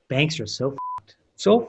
Banks are so So,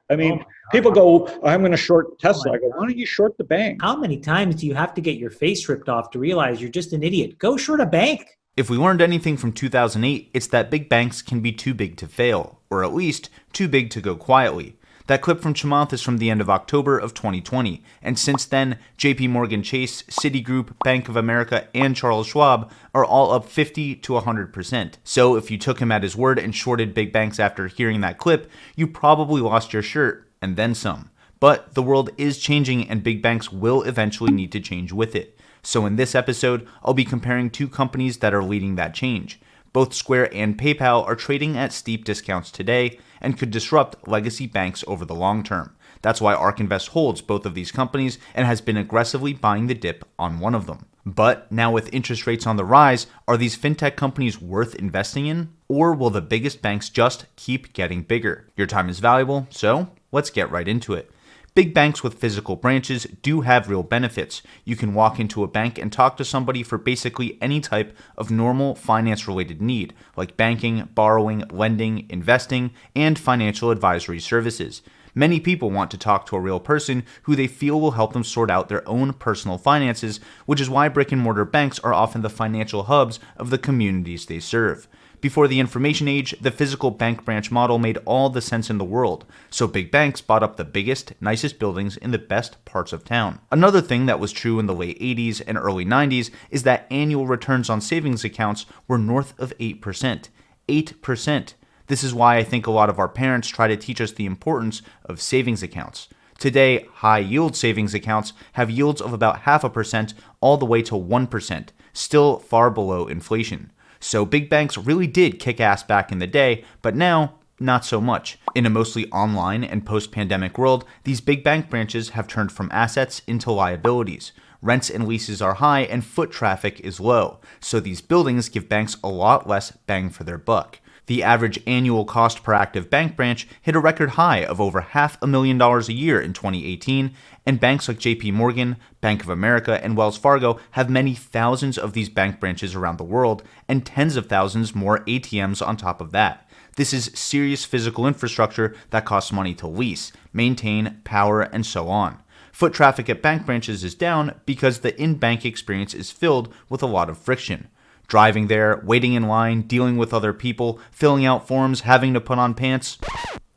I oh mean, my people God. go, I'm going to short Oh my Tesla. I go, why don't you short the bank? How many times do you have to get your face ripped off to realize you're just an idiot? Go short a bank. If we learned anything from 2008, it's that big banks can be too big to fail, or at least too big to go quietly. That clip from Chamath is from the end of October of 2020, and since then, JP Morgan Chase, Citigroup, Bank of America, and Charles Schwab are all up 50 to 100%. So if you took him at his word and shorted big banks after hearing that clip, you probably lost your shirt, and then some. But the world is changing, and big banks will eventually need to change with it. So in this episode, I'll be comparing two companies that are leading that change. Both Square and PayPal are trading at steep discounts today and could disrupt legacy banks over the long term. That's why ARK Invest holds both of these companies and has been aggressively buying the dip on one of them. But now with interest rates on the rise, are these fintech companies worth investing in? Or will the biggest banks just keep getting bigger? Your time is valuable, so let's get right into it. Big banks with physical branches do have real benefits. You can walk into a bank and talk to somebody for basically any type of normal finance-related need, like banking, borrowing, lending, investing, and financial advisory services. Many people want to talk to a real person who they feel will help them sort out their own personal finances, which is why brick-and-mortar banks are often the financial hubs of the communities they serve. Before the information age, the physical bank branch model made all the sense in the world, so big banks bought up the biggest, nicest buildings in the best parts of town. Another thing that was true in the late 80s and early 90s is that annual returns on savings accounts were north of 8%. 8%. This is why I think a lot of our parents try to teach us the importance of savings accounts. Today, high-yield savings accounts have yields of about 0.5% all the way to 1%, still far below inflation. So big banks really did kick ass back in the day, but now, not so much. In a mostly online and post-pandemic world, these big bank branches have turned from assets into liabilities. Rents and leases are high and foot traffic is low, so these buildings give banks a lot less bang for their buck. The average annual cost per active bank branch hit a record high of over $500,000 a year in 2018, and banks like JP Morgan, Bank of America, and Wells Fargo have many thousands of these bank branches around the world, and tens of thousands more ATMs on top of that. This is serious physical infrastructure that costs money to lease, maintain, power, and so on. Foot traffic at bank branches is down because the in-bank experience is filled with a lot of friction. Driving there, waiting in line, dealing with other people, filling out forms, having to put on pants?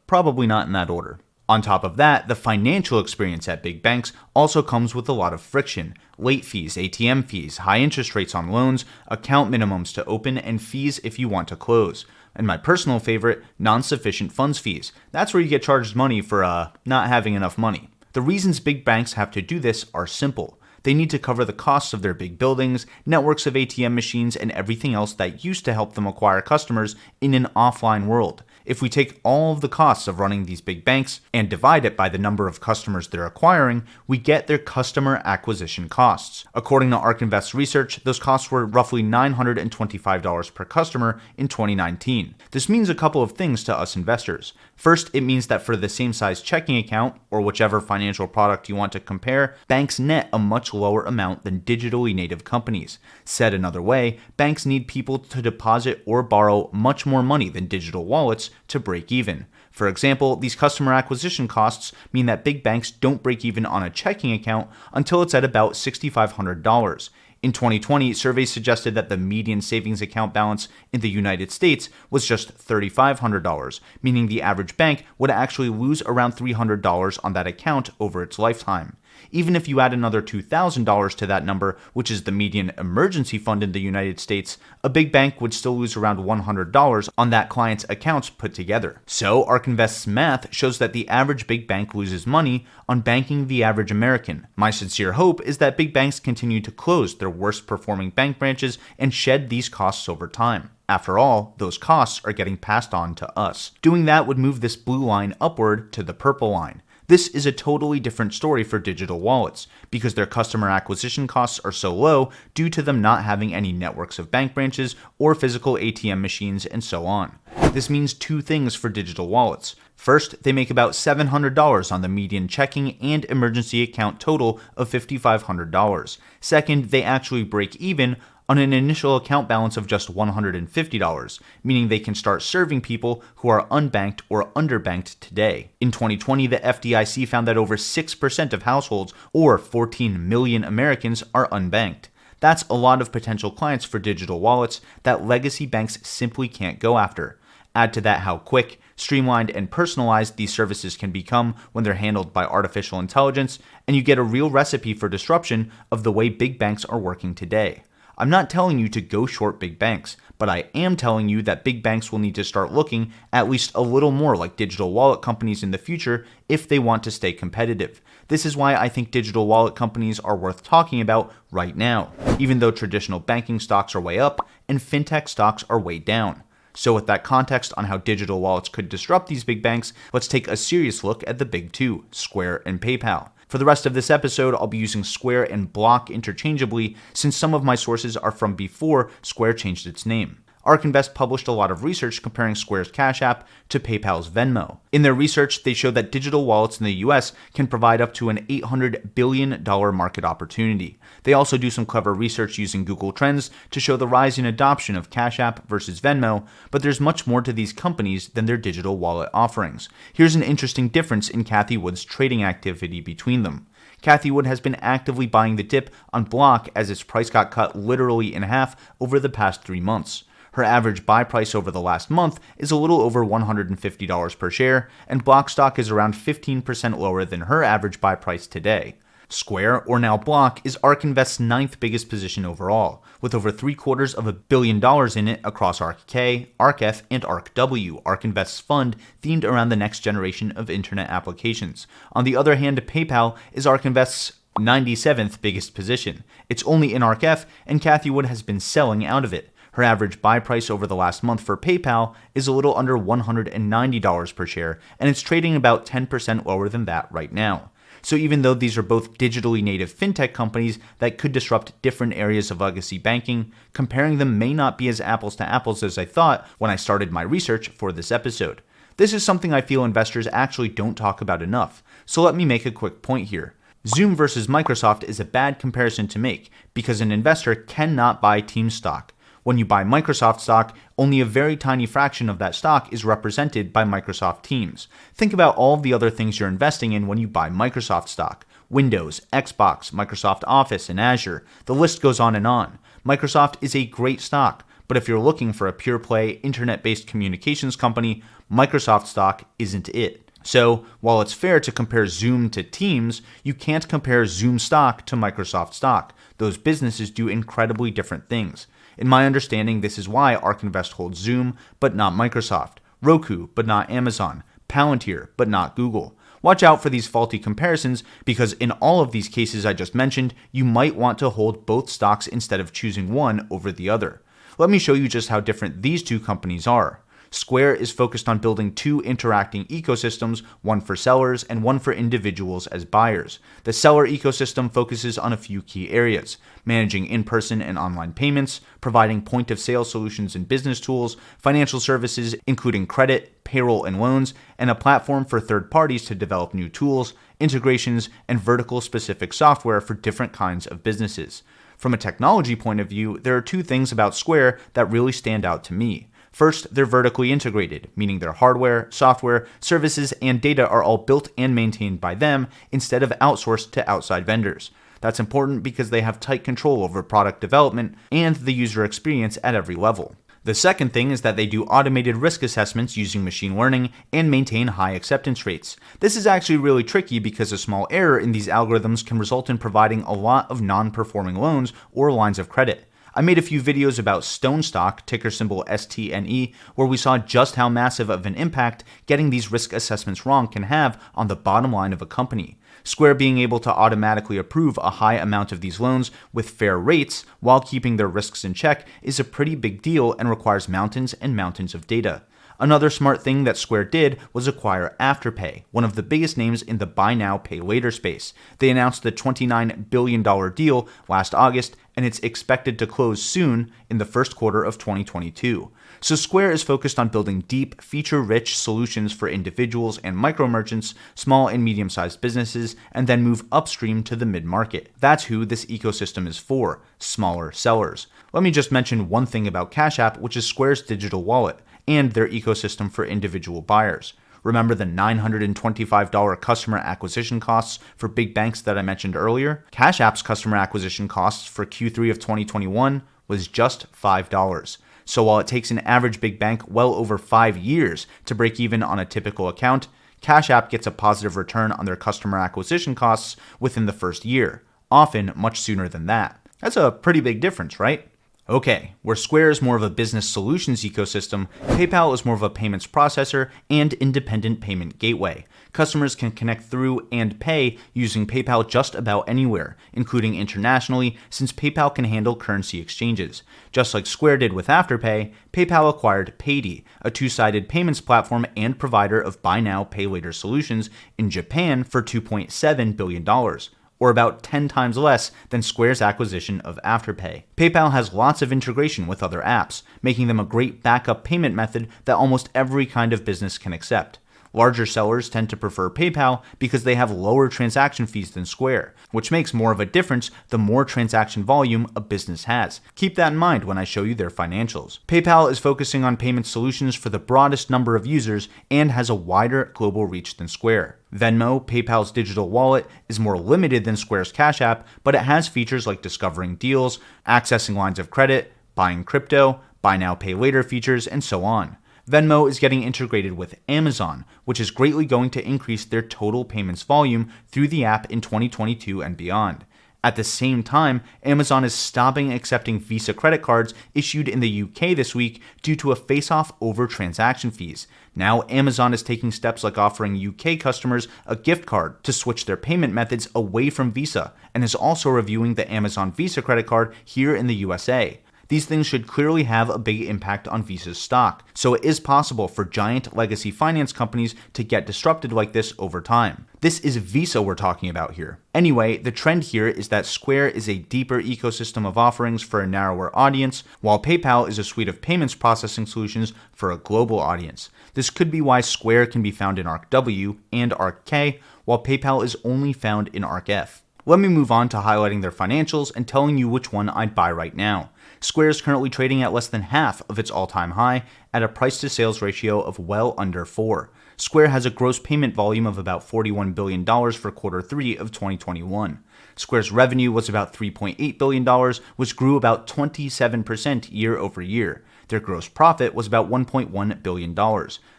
Probably not in that order. On top of that, the financial experience at big banks also comes with a lot of friction. Late fees, ATM fees, high interest rates on loans, account minimums to open, and fees if you want to close. And my personal favorite, non-sufficient funds fees. That's where you get charged money for not having enough money. The reasons big banks have to do this are simple. They need to cover the costs of their big buildings, networks of ATM machines, and everything else that used to help them acquire customers in an offline world. If we take all of the costs of running these big banks and divide it by the number of customers they're acquiring, we get their customer acquisition costs. According to ARK Invest research, those costs were roughly $925 per customer in 2019. This means a couple of things to us investors. First, it means that for the same size checking account, or whichever financial product you want to compare, banks net a much lower amount than digitally native companies. Said another way, banks need people to deposit or borrow much more money than digital wallets to break even. For example, these customer acquisition costs mean that big banks don't break even on a checking account until it's at about $6,500. In 2020, surveys suggested that the median savings account balance in the United States was just $3,500, meaning the average bank would actually lose around $300 on that account over its lifetime. Even if you add another $2,000 to that number, which is the median emergency fund in the United States, a big bank would still lose around $100 on that client's accounts put together. So ARK Invest's math shows that the average big bank loses money on banking the average American. My sincere hope is that big banks continue to close their worst performing bank branches and shed these costs over time. After all, those costs are getting passed on to us. Doing that would move this blue line upward to the purple line. This is a totally different story for digital wallets, because their customer acquisition costs are so low due to them not having any networks of bank branches or physical ATM machines and so on. This means two things for digital wallets. First, they make about $700 on the median checking and emergency account total of $5,500. Second, they actually break even on an initial account balance of just $150, meaning they can start serving people who are unbanked or underbanked today. In 2020, the FDIC found that over 6% of households, or 14 million Americans, are unbanked. That's a lot of potential clients for digital wallets that legacy banks simply can't go after. Add to that how quick, streamlined, and personalized these services can become when they're handled by artificial intelligence, and you get a real recipe for disruption of the way big banks are working today. I'm not telling you to go short big banks, but I am telling you that big banks will need to start looking at least a little more like digital wallet companies in the future if they want to stay competitive. This is why I think digital wallet companies are worth talking about right now, even though traditional banking stocks are way up and fintech stocks are way down. So with that context on how digital wallets could disrupt these big banks, let's take a serious look at the big two, Square and PayPal. For the rest of this episode, I'll be using Square and Block interchangeably since some of my sources are from before Square changed its name. ARK published a lot of research comparing Square's Cash App to PayPal's Venmo. In their research, they showed that digital wallets in the US can provide up to an $800 billion market opportunity. They also do some clever research using Google Trends to show the rise in adoption of Cash App versus Venmo, but there's much more to these companies than their digital wallet offerings. Here's an interesting difference in Cathie Wood's trading activity between them. Cathie Wood has been actively buying the dip on Block as its price got cut literally in half over the past 3 months. Her average buy price over the last month is a little over $150 per share, and Block stock is around 15% lower than her average buy price today. Square, or now Block, is ARK's ninth biggest position overall, with over $750 million in it across ARKK, ARKF, and ARKW, ARK's fund themed around the next generation of internet applications. On the other hand, PayPal is ARK's 97th biggest position. It's only in ARKF, and Cathie Wood has been selling out of it. Her average buy price over the last month for PayPal is a little under $190 per share, and it's trading about 10% lower than that right now. So even though these are both digitally native fintech companies that could disrupt different areas of legacy banking, comparing them may not be as apples to apples as I thought when I started my research for this episode. This is something I feel investors actually don't talk about enough, so let me make a quick point here. Zoom versus Microsoft is a bad comparison to make because an investor cannot buy Teams stock. When you buy Microsoft stock, only a very tiny fraction of that stock is represented by Microsoft Teams. Think about all of the other things you're investing in when you buy Microsoft stock. Windows, Xbox, Microsoft Office, and Azure. The list goes on and on. Microsoft is a great stock, but if you're looking for a pure play, internet-based communications company, Microsoft stock isn't it. So, while it's fair to compare Zoom to Teams, you can't compare Zoom stock to Microsoft stock. Those businesses do incredibly different things. In my understanding, this is why ARK Invest holds Zoom, but not Microsoft, Roku, but not Amazon, Palantir, but not Google. Watch out for these faulty comparisons because in all of these cases I just mentioned, you might want to hold both stocks instead of choosing one over the other. Let me show you just how different these two companies are. Square is focused on building two interacting ecosystems, one for sellers and one for individuals as buyers. The seller ecosystem focuses on a few key areas: managing in-person and online payments, providing point-of-sale solutions and business tools, financial services including credit, payroll, and loans, and a platform for third parties to develop new tools, integrations, and vertical-specific software for different kinds of businesses. From a technology point of view, there are two things about Square that really stand out to me. First, they're vertically integrated, meaning their hardware, software, services, and data are all built and maintained by them instead of outsourced to outside vendors. That's important because they have tight control over product development and the user experience at every level. The second thing is that they do automated risk assessments using machine learning and maintain high acceptance rates. This is actually really tricky because a small error in these algorithms can result in providing a lot of non-performing loans or lines of credit. I made a few videos about Stone stock, ticker symbol STNE, where we saw just how massive of an impact getting these risk assessments wrong can have on the bottom line of a company. Square being able to automatically approve a high amount of these loans with fair rates while keeping their risks in check is a pretty big deal and requires mountains and mountains of data. Another smart thing that Square did was acquire Afterpay, one of the biggest names in the buy now, pay later space. They announced the $29 billion deal last August, and it's expected to close soon in the first quarter of 2022. So Square is focused on building deep, feature-rich solutions for individuals and micro merchants, small and medium-sized businesses, and then move upstream to the mid-market. That's who this ecosystem is for, smaller sellers. Let me just mention one thing about Cash App, which is Square's digital wallet and their ecosystem for individual buyers. Remember the $925 customer acquisition costs for big banks that I mentioned earlier? Cash App's customer acquisition costs for Q3 of 2021 was just $5. So while it takes an average big bank well over 5 years to break even on a typical account, Cash App gets a positive return on their customer acquisition costs within the first year, often much sooner than that. That's a pretty big difference, right? Okay, where Square is more of a business solutions ecosystem, PayPal is more of a payments processor and independent payment gateway. Customers can connect through and pay using PayPal just about anywhere, including internationally, since PayPal can handle currency exchanges. Just like Square did with Afterpay, PayPal acquired Paydi, a two-sided payments platform and provider of buy now, pay later solutions in Japan for $2.7 billion. Or about 10 times less than Square's acquisition of Afterpay. PayPal has lots of integration with other apps, making them a great backup payment method that almost every kind of business can accept. Larger sellers tend to prefer PayPal because they have lower transaction fees than Square, which makes more of a difference the more transaction volume a business has. Keep that in mind when I show you their financials. PayPal is focusing on payment solutions for the broadest number of users and has a wider global reach than Square. Venmo, PayPal's digital wallet, is more limited than Square's Cash App, but it has features like discovering deals, accessing lines of credit, buying crypto, buy now, pay later features, and so on. Venmo is getting integrated with Amazon, which is greatly going to increase their total payments volume through the app in 2022 and beyond. At the same time, Amazon is stopping accepting Visa credit cards issued in the UK this week due to a face-off over transaction fees. Now, Amazon is taking steps like offering UK customers a gift card to switch their payment methods away from Visa, and is also reviewing the Amazon Visa credit card here in the USA. These things should clearly have a big impact on Visa's stock, so it is possible for giant legacy finance companies to get disrupted like this over time. This is Visa we're talking about here. Anyway, the trend here is that Square is a deeper ecosystem of offerings for a narrower audience, while PayPal is a suite of payments processing solutions for a global audience. This could be why Square can be found in ARKW and ARKK, while PayPal is only found in ARKF. Let me move on to highlighting their financials and telling you which one I'd buy right now. Square is currently trading at less than half of its all-time high at a price-to-sales ratio of well under 4. Square has a gross payment volume of about $41 billion for Q3 of 2021. Square's revenue was about $3.8 billion, which grew about 27% year over year. Their gross profit was about $1.1 billion.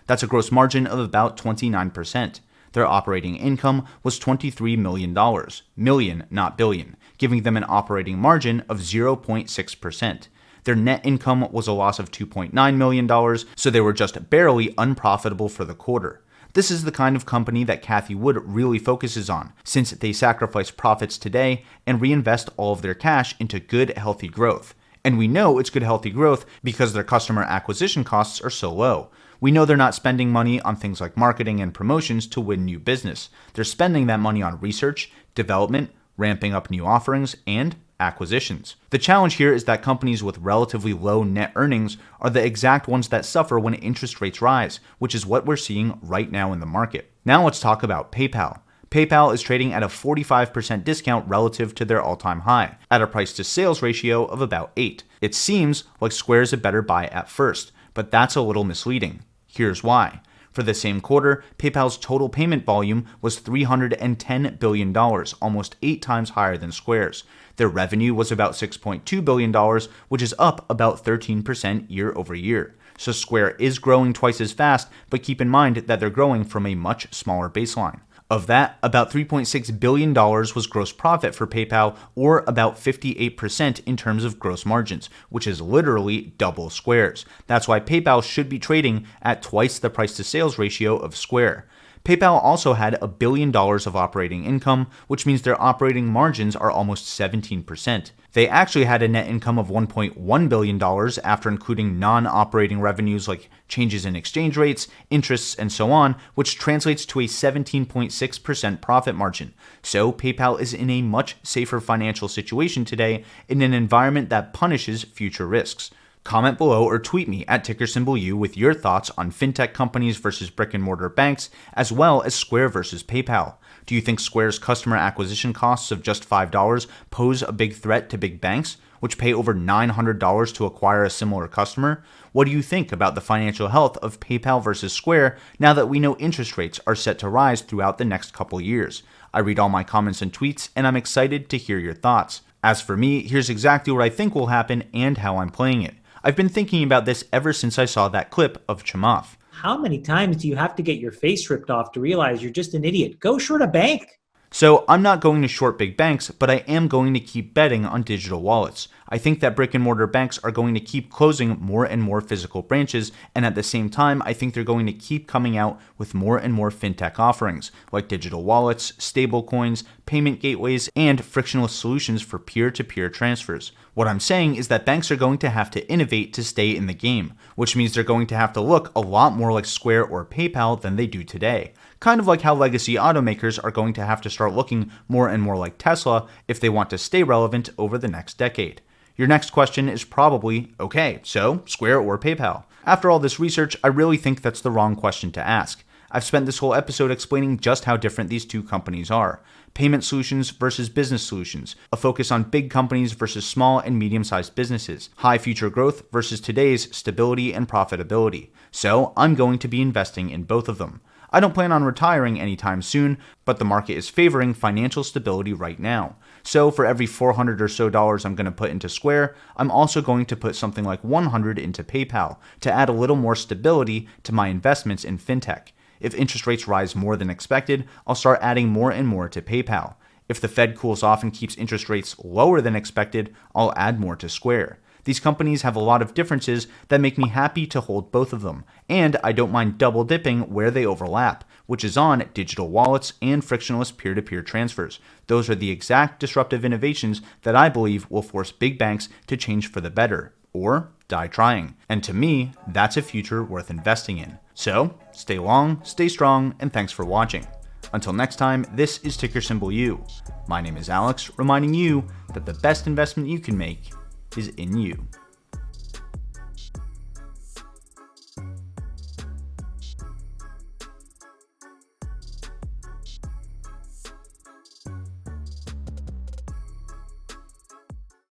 That's a gross margin of about 29%. Their operating income was $23 million, million, not billion, giving them an operating margin of 0.6%. Their net income was a loss of $2.9 million, so they were just barely unprofitable for the quarter. This is the kind of company that Cathie Wood really focuses on, since they sacrifice profits today and reinvest all of their cash into good, healthy growth. And we know it's good, healthy growth because their customer acquisition costs are so low. We know they're not spending money on things like marketing and promotions to win new business. They're spending that money on research, development, ramping up new offerings, and acquisitions. The challenge here is that companies with relatively low net earnings are the exact ones that suffer when interest rates rise, which is what we're seeing right now in the market. Now let's talk about PayPal. PayPal is trading at a 45% discount relative to their all-time high, at a price-to-sales ratio of about 8. It seems like Square is a better buy at first, but that's a little misleading. Here's why. For the same quarter, PayPal's total payment volume was $310 billion, almost 8 times higher than Square's. Their revenue was about $6.2 billion, which is up about 13% year over year. So Square is growing twice as fast, but keep in mind that they're growing from a much smaller baseline. Of that, about $3.6 billion was gross profit for PayPal, or about 58% in terms of gross margins, which is literally double Square's. That's why PayPal should be trading at twice the price-to-sales ratio of Square. PayPal also had $1 billion of operating income, which means their operating margins are almost 17%. They actually had a net income of $1.1 billion after including non-operating revenues like changes in exchange rates, interests, and so on, which translates to a 17.6% profit margin. So PayPal is in a much safer financial situation today in an environment that punishes future risks. Comment below or tweet me at tickersymbol U with your thoughts on fintech companies versus brick and mortar banks, as well as Square versus PayPal. Do you think Square's customer acquisition costs of just $5 pose a big threat to big banks, which pay over $900 to acquire a similar customer? What do you think about the financial health of PayPal versus Square now that we know interest rates are set to rise throughout the next couple years? I read all my comments and tweets, and I'm excited to hear your thoughts. As for me, here's exactly what I think will happen and how I'm playing it. I've been thinking about this ever since I saw that clip of Chamath. How many times do you have to get your face ripped off to realize you're just an idiot? Go short a bank. So I'm not going to short big banks, but I am going to keep betting on digital wallets. I think that brick and mortar banks are going to keep closing more and more physical branches, and at the same time, I think they're going to keep coming out with more and more fintech offerings, like digital wallets, stablecoins, payment gateways, and frictionless solutions for peer-to-peer transfers. What I'm saying is that banks are going to have to innovate to stay in the game, which means they're going to have to look a lot more like Square or PayPal than they do today. Kind of like how legacy automakers are going to have to start looking more and more like Tesla if they want to stay relevant over the next decade. Your next question is probably, okay, so Square or PayPal? After all this research, I really think that's the wrong question to ask. I've spent this whole episode explaining just how different these two companies are. Payment solutions versus business solutions, a focus on big companies versus small and medium-sized businesses, high future growth versus today's stability and profitability. So I'm going to be investing in both of them. I don't plan on retiring anytime soon, but the market is favoring financial stability right now. So for every $400 or so I'm going to put into Square, I'm also going to put something like $100 into PayPal to add a little more stability to my investments in fintech. If interest rates rise more than expected, I'll start adding more and more to PayPal. If the Fed cools off and keeps interest rates lower than expected, I'll add more to Square. These companies have a lot of differences that make me happy to hold both of them, and I don't mind double dipping where they overlap, which is on digital wallets and frictionless peer-to-peer transfers. Those are the exact disruptive innovations that I believe will force big banks to change for the better, or die trying. And to me, that's a future worth investing in. So, stay long, stay strong, and thanks for watching. Until next time, this is Ticker Symbol U. My name is Alex, reminding you that the best investment you can make is in you.